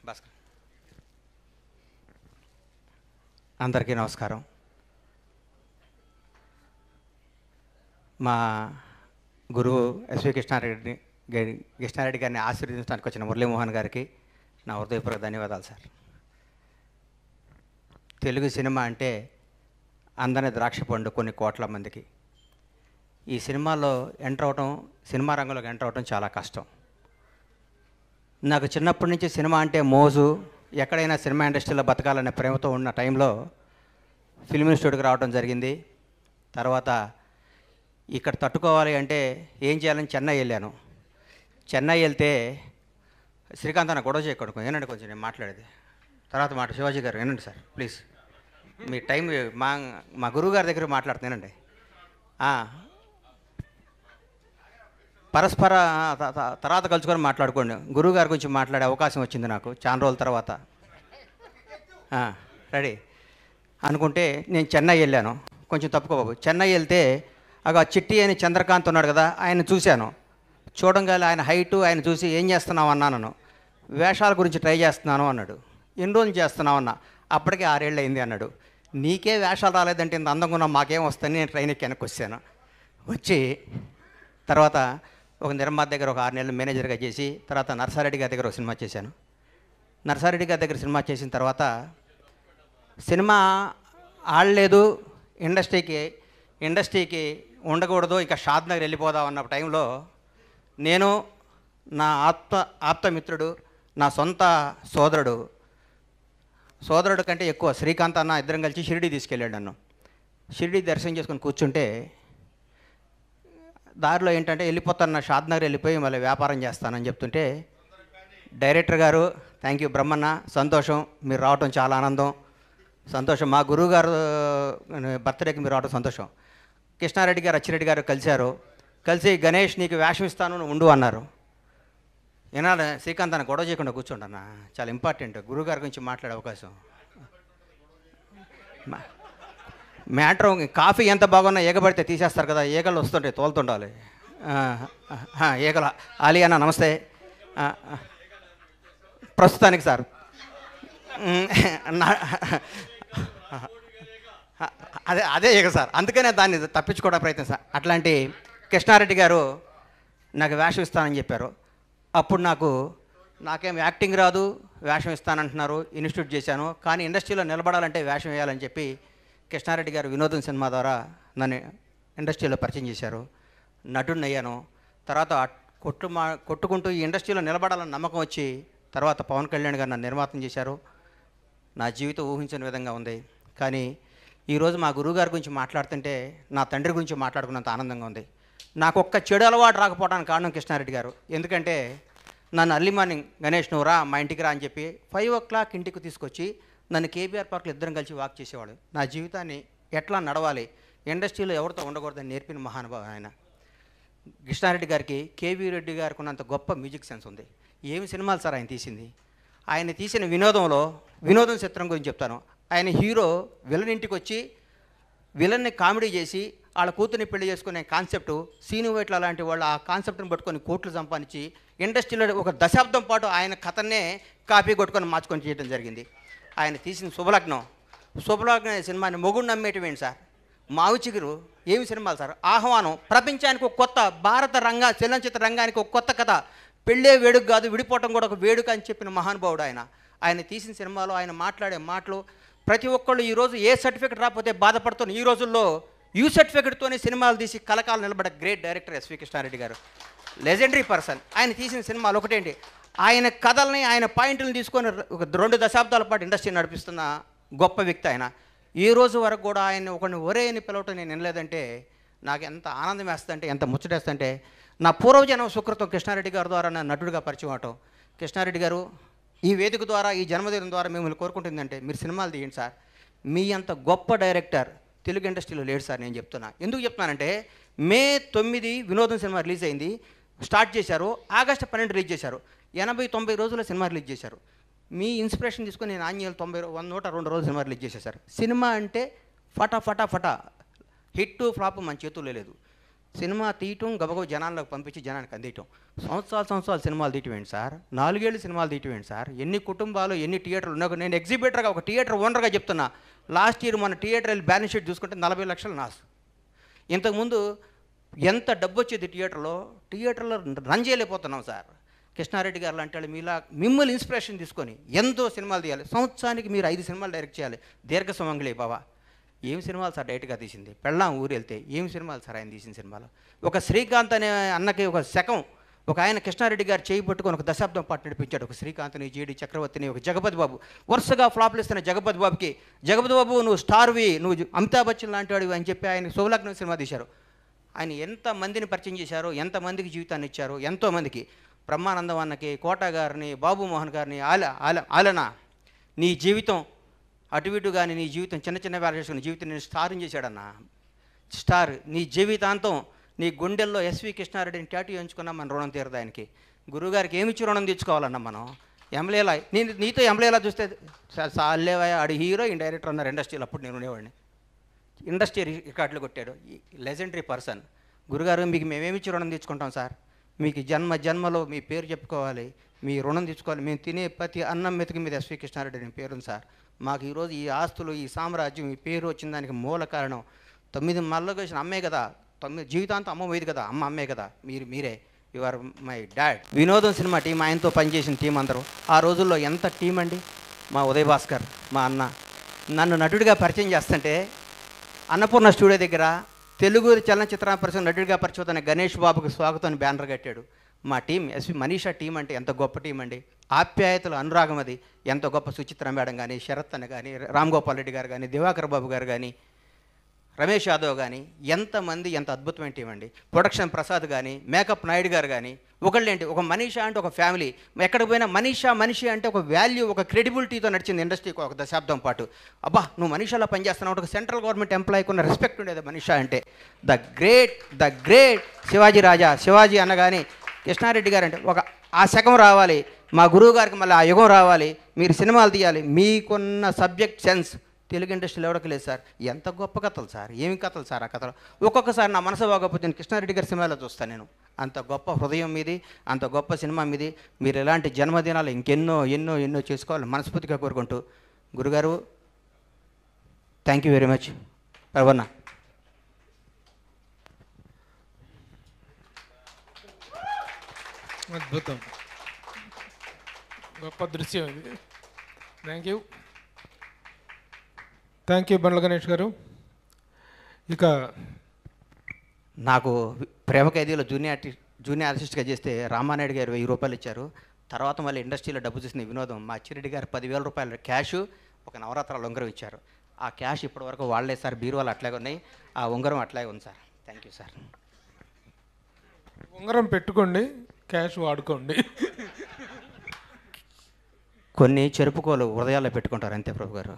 భాస్కర్, అందరికీ నమస్కారం. మా గురువు ఎస్వి కృష్ణారెడ్డి గారిని ఆశీర్వదించడానికి వచ్చిన మురళీమోహన్ గారికి నా హృదయపూర్వక ధన్యవాదాలు సార్. తెలుగు సినిమా అంటే అందని ద్రాక్ష పండు కొన్ని కోట్ల మందికి. ఈ సినిమాలో ఎంటర్ అవటం, సినిమా రంగంలోకి ఎంటర్ అవటం చాలా కష్టం. నాకు చిన్నప్పటి నుంచి సినిమా అంటే మోజు, ఎక్కడైనా సినిమా ఇండస్ట్రీలో బతకాలనే ప్రేమతో ఉన్న టైంలో ఫిల్మ్ ఇన్స్టిట్యూట్కి రావడం జరిగింది. తర్వాత ఇక్కడ తట్టుకోవాలి అంటే ఏం చేయాలని చెన్నై వెళ్ళాను. చెన్నై వెళ్తే శ్రీకాంత్ అన్న గొడవ చేయకూడదు, ఏనండి కొంచెం నేను మాట్లాడేది తర్వాత మాట. శివాజీ గారు ఏనండి సార్ ప్లీజ్, మీ టైం మా గురువు గారి దగ్గర మాట్లాడుతున్నానండి. పరస్పర తర్వాత కలుసుకొని మాట్లాడుకోండి. గురువు గారి గురించి మాట్లాడే అవకాశం వచ్చింది నాకు చాలా రోజుల తర్వాత. రెడీ అనుకుంటే నేను చెన్నై వెళ్ళాను. కొంచెం తప్పుకోబాబు. చెన్నై వెళ్తే అగ చిట్టి అని చంద్రకాంత్ ఉన్నాడు కదా, ఆయన చూశాను. చూడంగానే ఆయన హైటు ఆయన చూసి ఏం చేస్తున్నావు అన్నాను. వేషాల గురించి ట్రై చేస్తున్నాను అన్నాడు. ఎన్ని రోజులు చేస్తున్నావు అన్నా. అప్పటికే 6 ఏళ్ళు అయింది అన్నాడు. నీకే వేషాలు రాలేదంటే ఇంత అందంగా ఉన్నా మాకేం వస్తాయని నేను ట్రైన్ ఎక్కి వెనక్కి వచ్చాను. వచ్చి తర్వాత ఒక నిర్మాత దగ్గర ఒక 6 నెలలు మేనేజర్గా చేసి తర్వాత నర్సారెడ్డి గారి దగ్గర ఒక సినిమా చేశాను. నర్సారెడ్డి గారి దగ్గర సినిమా చేసిన తర్వాత సినిమా ఆడలేదు, ఇండస్ట్రీకి ఉండకూడదు, ఇక షాద్ నగర్ వెళ్ళిపోదాం అన్న టైంలో నేను, నా ఆప్తమిత్రుడు, నా సొంత సోదరుడు కంటే ఎక్కువ శ్రీకాంత్ అన్న ఇద్దరం కలిసి షిరిడి తీసుకెళ్ళాడు నన్ను. షిరిడి దర్శనం చేసుకొని కూర్చుంటే దారిలో ఏంటంటే వెళ్ళిపోతాను, షాద్ నగర్ వెళ్ళిపోయి మళ్ళీ వ్యాపారం చేస్తానని చెప్తుంటే డైరెక్టర్ గారు, థ్యాంక్ యూ బ్రహ్మన్న, సంతోషం మీరు రావటం చాలా ఆనందం, సంతోషం. మా గురువు గారు బర్త్డేకి మీరు రావడం సంతోషం. కృష్ణారెడ్డి గారు అచ్చిరెడ్డి గారు కలిసి గణేష్ నీకు వేషం ఇస్తాను నువ్వు ఉండు అన్నారు. ఏనాడు శ్రీకాంత్ అన్న గొడవ చేయకుండా కూర్చోండి అన్న, చాలా ఇంపార్టెంట్ గురువుగారి గురించి మాట్లాడే అవకాశం. మ్యాటర్ కాఫీ ఎంత బాగున్నా ఏగబడితే తీసేస్తారు కదా, ఈగలు వస్తుంటాయి, తోలుతుండాలి. ఈగల ఆలీ అన్న నమస్తే. ప్రస్తుతానికి సార్ అదే ఈగ సార్, అందుకనే దాన్ని తప్పించుకోవడం ప్రయత్నం సార్. అట్లాంటి కృష్ణారెడ్డి గారు నాకు వేషం ఇస్తానని చెప్పారు. అప్పుడు నాకేం యాక్టింగ్ రాదు, వేషం ఇస్తానంటున్నారు, ఇన్స్టిట్యూట్ చేశాను, కానీ ఇండస్ట్రీలో నిలబడాలంటే వేషం వేయాలని చెప్పి కృష్ణారెడ్డి గారు వినోదం సినిమా ద్వారా నన్ను ఇండస్ట్రీలో పరిచయం చేశారు. నటుడిని అయ్యాను. తర్వాత కొట్టుకుంటూ ఈ ఇండస్ట్రీలో నిలబడాలని నమ్మకం వచ్చి తర్వాత పవన్ కళ్యాణ్ గారు నన్ను నిర్మాతం చేశారు. నా జీవితం ఊహించిన విధంగా ఉంది. కానీ ఈరోజు మా గురువుగారి గురించి మాట్లాడుతుంటే నా తండ్రి గురించి మాట్లాడుకున్నంత ఆనందంగా ఉంది. నాకు ఒక్క చెడు అలవాటు రాకపోవడానికి కారణం కృష్ణారెడ్డి గారు. ఎందుకంటే నన్ను అర్లీ మార్నింగ్ గణేష్ నువ్వు రా మా ఇంటికి రా అని చెప్పి 5 o'clock ఇంటికి తీసుకొచ్చి నన్ను కేబీఆర్ పార్క్లో ఇద్దరం కలిసి వాక్ చేసేవాడు. నా జీవితాన్ని ఎట్లా నడవాలి, ఇండస్ట్రీలో ఎవరితో ఉండకూడదని నేర్పిన మహానుభావం ఆయన. కృష్ణారెడ్డి గారికి కేవీ రెడ్డి గారికి ఉన్నంత గొప్ప మ్యూజిక్ సెన్స్ ఉంది. ఏమి సినిమాలు సార్ ఆయన తీసింది. ఆయన తీసిన వినోదం చిత్రం గురించి చెప్తాను. ఆయన హీరో విలన్ ఇంటికి వచ్చి విలన్ని కామెడీ చేసి వాళ్ళ కూతుర్ని పెళ్లి చేసుకునే కాన్సెప్టు సీను వైట్ల లాంటి వాళ్ళు ఆ కాన్సెప్ట్ని పట్టుకొని కోట్లు సంపాదించి ఇండస్ట్రీలో ఒక దశాబ్దం పాటు ఆయన కథనే కాపీ కొట్టుకొని మార్చుకొని చేయడం జరిగింది. ఆయన తీసిన శుభలగ్నం అనే సినిమాని మొగుడు నమ్మేటివేంటి సార్, మావి చిగురు ఏమి సినిమాలు సార్, ఆహ్వానం ప్రపంచానికి ఒక కొత్త భారత చలనచిత్ర రంగానికి ఒక కొత్త కథ, పెళ్ళే వేడుక కాదు విడిపోవటం కూడా ఒక వేడుక అని చెప్పిన మహానుభావుడు ఆయన తీసిన సినిమాలో ఆయన మాట్లాడే మాటలు ప్రతి ఒక్కళ్ళు ఈరోజు ఏ సర్టిఫికెట్ రాకపోతే బాధపడుతున్న ఈ రోజుల్లో యూ సర్టిఫికెట్తోనే సినిమాలు తీసి కలకాలం నిలబడే గ్రేట్ డైరెక్టర్ ఎస్వి కృష్ణారెడ్డి గారు, లెజెండరీ పర్సన్. ఆయన తీసిన సినిమాలు ఒకటేంటి, ఆయన కథల్ని ఆయన పాయింట్లను తీసుకొని ఒక 2 దశాబ్దాల పాటు ఇండస్ట్రీ నడిపిస్తున్న గొప్ప వ్యక్తి ఆయన. ఈ రోజు వరకు కూడా ఆయన ఒకరిని ఒరే అని పిలవటం నేను వినలేదంటే నాకు ఎంత ఆనందం వేస్తుందంటే, ఎంత ముచ్చటేస్తుందంటే, నా పూర్వజన్మ సుకృతం కృష్ణారెడ్డి గారి ద్వారా నా నటుడిగా పరిచయం అవటం. కృష్ణారెడ్డి గారు ఈ వేదిక ద్వారా ఈ జన్మదినం ద్వారా మిమ్మల్ని కోరుకుంటుందంటే మీరు సినిమాలు తీయండి సార్. మీ అంత గొప్ప డైరెక్టర్ తెలుగు ఇండస్ట్రీలో లేడు సార్. నేను చెప్తున్నా, ఎందుకు చెప్తున్నానంటే May 9 వినోదం సినిమా రిలీజ్ అయింది, స్టార్ట్ చేశారు, August 12 రిలీజ్ చేశారు, 80-90 రోజుల్లో సినిమా రిలీజ్ చేశారు. మీ ఇన్స్పిరేషన్ తీసుకొని నేను ఆంజనేయులు 102 రోజులు సినిమా రిలీజ్ చేసేసారు. సినిమా అంటే ఫటా హిట్ ఫ్లాప్ మన చేతుల్లో లేదు. సినిమా తీయటం గబగబ జనాల్లోకి పంపించి జనానికి అందియటం. సంవత్సరాలు సినిమాలు తీయటమేంటి సార్, 4 ఏళ్ళు సినిమాలు తీయటమేంటి సార్, ఎన్ని కుటుంబాలు ఎన్ని థియేటర్లు ఉన్నా. నేను ఎగ్జిబిటర్గా ఒక థియేటర్ ఓనర్గా చెప్తున్నా, లాస్ట్ ఇయర్ మన థియేటర్ వెళ్ళి బ్యాలెన్స్ షీట్ చూసుకుంటే 40 లక్షలు నాసు. ఇంతకుముందు ఎంత డబ్బు వచ్చేది థియేటర్లో రన్ చేయలేకపోతున్నాం సార్. కృష్ణారెడ్డి గారు లాంటి వాళ్ళు మీలా మిమ్మల్ని ఇన్స్పిరేషన్ తీసుకొని ఎంతో సినిమాలు తీయాలి. సంవత్సరానికి మీరు 5 సినిమాలు డైరెక్ట్ చేయాలి. దీర్ఘ సుమంగళి బాబా ఏం సినిమాలు సార్ డైరెక్ట్గా తీసింది, పెళ్ళాం ఊరు వెళ్తే ఏం సినిమాలు సార్ ఆయన తీసిన సినిమాలు. ఒక శ్రీకాంత్ అనే అన్నకి ఒక శకం ఒక ఆయన కృష్ణారెడ్డి గారు చేయి పట్టుకొని ఒక దశాబ్దం పాటు నడిపించాడు. ఒక శ్రీకాంత్ని, జీడి చక్రవర్తిని, ఒక జగపతి బాబు వరుసగా ఫ్లాప్లు ఇస్తున్న జగపతి బాబుకి, జగపతి బాబు నువ్వు స్టార్వి, నువ్వు అమితాబ్ బచ్చన్ లాంటి వాడివి అని చెప్పి ఆయన శుభలగ్నం సినిమా తీశారు. ఆయన ఎంతమందిని పరిచయం చేశారు, ఎంతమందికి జీవితాన్ని ఇచ్చారు. ఎంతోమందికి బ్రహ్మానందం అన్నకి, కోట గారిని, బాబు మోహన్ గారిని, ఆలన నీ జీవితం అటు ఇటు కానీ నీ జీవితం చిన్న వేళ చేసుకుని జీవితం నేను స్టార్ని చేశాడన్న. స్టార్ నీ జీవితాంతం నీ గుండెల్లో ఎస్వి కృష్ణారెడ్డిని టాటూ చేయించుకున్నా మన రుణం తీరదు ఆయనకి. గురువుగారికి ఏమిచ్చి రుణం తెచ్చుకోవాలన్నా మనం. ఎంబ్లేలా నీతో ఎంబ్లేలా చూస్తే సాలేవా ఆడు హీరో డైరెక్టర్ అన్నారు ఇండస్ట్రీలో. అప్పుడు నేను ఉండేవాడిని. ఇండస్ట్రీ రికార్డులు కొట్టాడు, లెజెండరీ పర్సన్. గురుగారు మీకు మేమేమిచ్చి రుణం తెచ్చుకుంటాం సార్, మీకు జన్మలో మీ పేరు చెప్పుకోవాలి, మీ రుణం తెచ్చుకోవాలి. మేము తినే ప్రతి అన్నం మెతుకు మీద ఎస్వి కృష్ణారెడ్డి అని పేరుంది సార్. మాకు ఈరోజు ఈ ఆస్తులు, ఈ సామ్రాజ్యం, ఈ పేరు వచ్చిన దానికి మూల కారణం 9 మళ్ళీ వచ్చిన అమ్మే కదా. 9 జీవితాంతం అమ్మ పోయేది కదా, అమ్మే కదా. మీరే యు ఆర్ మై డాడ్. వినోదం సినిమా టీం, ఆయనతో పనిచేసిన టీం అందరూ ఆ రోజుల్లో ఎంత టీం అండి. మా ఉదయ్ భాస్కర్ మా అన్న నన్ను నటుడిగా పరిచయం చేస్తుంటే అన్నపూర్ణ స్టూడియో దగ్గర తెలుగు చలనచిత్ర పరిశ్రమ నటుడిగా పరిచయం గణేష్ బాబుకి స్వాగతం బ్యానర్ కట్టాడు. మా టీం ఎస్వి మనీషా టీం అంటే ఎంత గొప్ప టీం అండి. ఆప్యాయతలు అనురాగం అది ఎంత గొప్ప. సుచిత్ర మేడం కానీ, శరత్ అన్న కానీ, రామ్ గోపాల్ రెడ్డి గారు కానీ, దివాకర్ బాబు గారు కానీ, రమేష్ యాదవ్ కానీ, ఎంతమంది ఎంత అద్భుతమైన టీం అండి. ప్రొడక్షన్ ప్రసాద్ కానీ, మేకప్ నాయుడు గారు కానీ, ఒకళ్ళేంటి ఒక మనీషా అంటే ఒక ఫ్యామిలీ. ఎక్కడికి పోయినా మనిషి అంటే ఒక వాల్యూ, ఒక క్రెడిబిలిటీతో నడిచింది ఇండస్ట్రీకి ఒక దశాబ్దం పాటు. అబ్బా నువ్వు మనీషాలో పనిచేస్తున్నావు, ఒక సెంట్రల్ గవర్నమెంట్ ఎంప్లాయీకి ఉన్న రెస్పెక్ట్ ఉండేది మనీషా అంటే. ద గ్రేట్ శివాజీ రాజా. శివాజీ అనగానే కృష్ణారెడ్డి గారు అంటే ఒక ఆ శకం రావాలి. మా గురువు గారికి మళ్ళీ ఆ యుగం రావాలి. మీరు సినిమాలు తీయాలి. మీకున్న సబ్జెక్ట్ సెన్స్ తెలుగు ఇండస్ట్రీలో ఎవరికి లేదు సార్. ఎంత గొప్ప కథలు సార్, ఏమి కథలు సార్ ఆ కథలు. ఒక్కొక్కసారి నా మనసు బాగోకపోతే నేను కృష్ణారెడ్డి గారి సినిమాలో చూస్తాను. నేను అంత గొప్ప హృదయం మీది, అంత గొప్ప సినిమా మీది. మీరు ఇలాంటి జన్మదినాలు ఇంకెన్నో చేసుకోవాలని మనస్ఫూర్తిగా కోరుకుంటూ, గురుగారు థ్యాంక్ యూ వెరీ మచ్. పర్వన్న అద్భుతం, గొప్ప దృశ్యం ఇది. థ్యాంక్ యూ బండ్ల గణేష్ గారు. ఇక నాకు ప్రేమ ఖైదీలో జూనియర్ ఆర్టిస్ట్గా చేస్తే రామానాయుడు గారు 1000 రూపాయలు ఇచ్చారు. తర్వాత మళ్ళీ ఇండస్ట్రీలో డబ్బు చూసిన వినోదం మా అచ్చిరెడ్డి గారు 10,000 రూపాయలు క్యాషు, ఒక నవరాత్రాల ఉంగరం ఇచ్చారు. ఆ క్యాష్ ఇప్పటివరకు వాడలే సార్. బీరువాలు అట్లాగే ఉన్నాయి, ఆ ఉంగరం అట్లాగే ఉంది సార్. Thank you sir. ఉంగరం పెట్టుకోండి, క్యాష్ వాడుకోండి. కొన్ని చెరుపుకోలు హృదయాల్లో పెట్టుకుంటారు అంతే ప్రభు గారు.